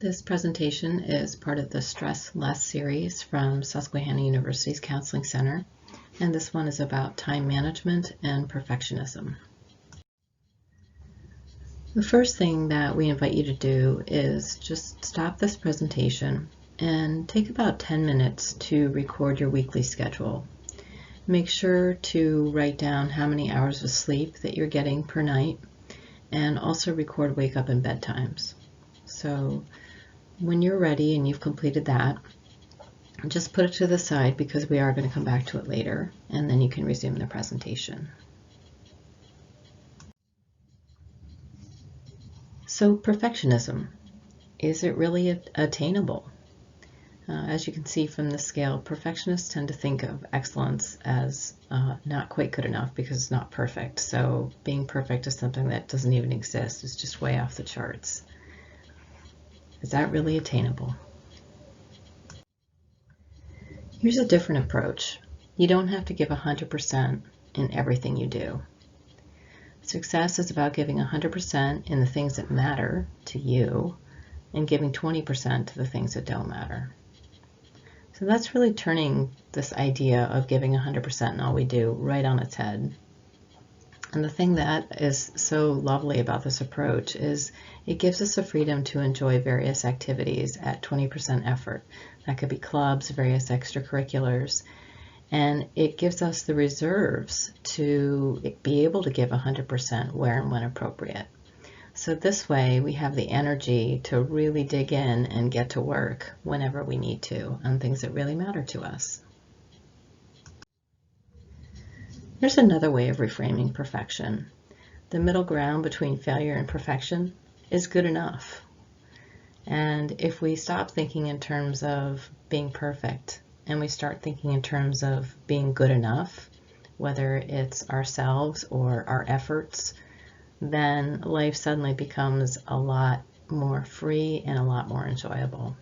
This presentation is part of the Stress Less series from Susquehanna University's Counseling Center, and this one is about time management and perfectionism. The first thing that we invite you to do is just stop this presentation and take about 10 minutes to record your weekly schedule. Make sure to write down how many hours of sleep that you're getting per night, and also record wake up and bedtimes. So when you're ready and you've completed that, just put it to the side because we are going to come back to it later, and then you can resume the presentation. So perfectionism, is it really attainable? As you can see from the scale, perfectionists tend to think of excellence as not quite good enough because it's not perfect. So being perfect is something that doesn't even exist. It's just way off the charts. Is that really attainable? Here's a different approach. You don't have to give 100% in everything you do. Success is about giving 100% in the things that matter to you and giving 20% to the things that don't matter. So that's really turning this idea of giving 100% in all we do right on its head. And the thing that is so lovely about this approach is it gives us the freedom to enjoy various activities at 20% effort. That could be clubs, various extracurriculars, and it gives us the reserves to be able to give 100% where and when appropriate. So this way we have the energy to really dig in and get to work whenever we need to on things that really matter to us. Here's another way of reframing perfection. The middle ground between failure and perfection is good enough. And if we stop thinking in terms of being perfect and we start thinking in terms of being good enough, whether it's ourselves or our efforts, then life suddenly becomes a lot more free and a lot more enjoyable.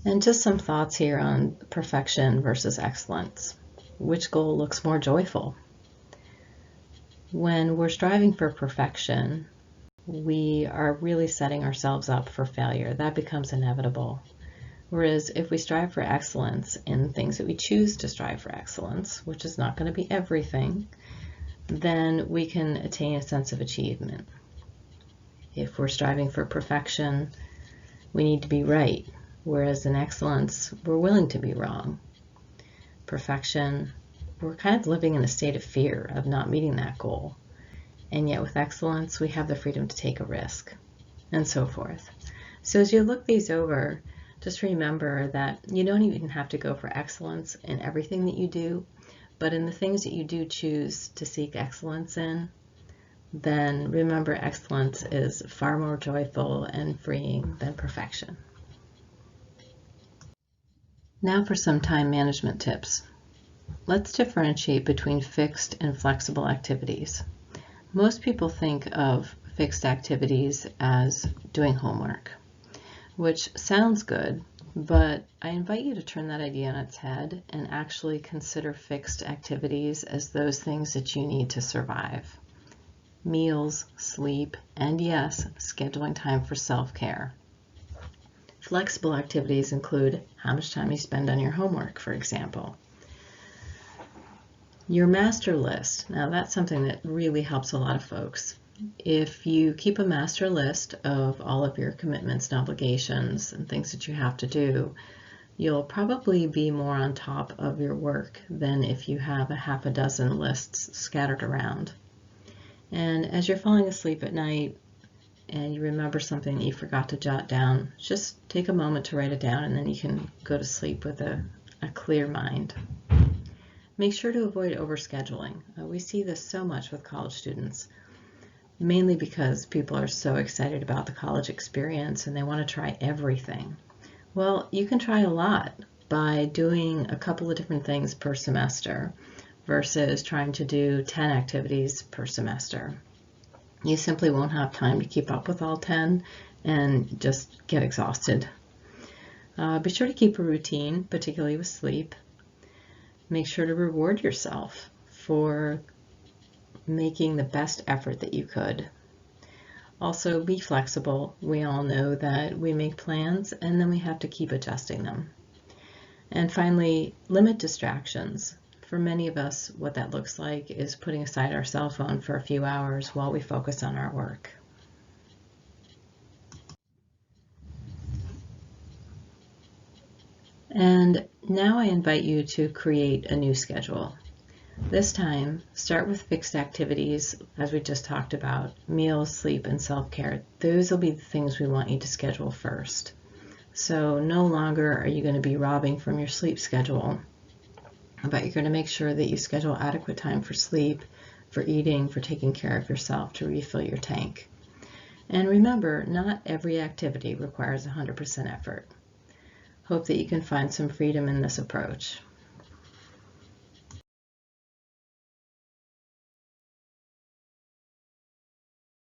And just some thoughts here on perfection versus excellence. Which goal looks more joyful? When we're striving for perfection, we are really setting ourselves up for failure. That becomes inevitable. Whereas if we strive for excellence in things that we choose to strive for excellence, which is not going to be everything, then we can attain a sense of achievement. If we're striving for perfection, we need to be right. Whereas in excellence, we're willing to be wrong. Perfection, we're kind of living in a state of fear of not meeting that goal. And yet with excellence, we have the freedom to take a risk, and so forth. So as you look these over, just remember that you don't even have to go for excellence in everything that you do, but in the things that you do choose to seek excellence in, then remember excellence is far more joyful and freeing than perfection. Now for some time management tips. Let's differentiate between fixed and flexible activities. Most people think of fixed activities as doing homework, which sounds good, but I invite you to turn that idea on its head and actually consider fixed activities as those things that you need to survive. Meals, sleep, and yes, scheduling time for self-care. Flexible activities include how much time you spend on your homework, for example. Your master list. Now that's something that really helps a lot of folks. If you keep a master list of all of your commitments and obligations and things that you have to do, you'll probably be more on top of your work than if you have a half a dozen lists scattered around. And as you're falling asleep at night and you remember something that you forgot to jot down, just take a moment to write it down, and then you can go to sleep with a clear mind. Make sure to avoid overscheduling. We see this so much with college students, mainly because people are so excited about the college experience and they want to try everything. Well, you can try a lot by doing a couple of different things per semester versus trying to do 10 activities per semester. You simply won't have time to keep up with all 10 and just get exhausted. Be sure to keep a routine, particularly with sleep. Make sure to reward yourself for making the best effort that you could. Also, be flexible. We all know that we make plans and then we have to keep adjusting them. And finally, limit distractions. For many of us, what that looks like is putting aside our cell phone for a few hours while we focus on our work. And now I invite you to create a new schedule. This time, start with fixed activities, as we just talked about, meals, sleep, and self-care. Those will be the things we want you to schedule first. So no longer are you going to be robbing from your sleep schedule, but you're going to make sure that you schedule adequate time for sleep, for eating, for taking care of yourself to refill your tank. And remember, not every activity requires 100% effort. Hope that you can find some freedom in this approach.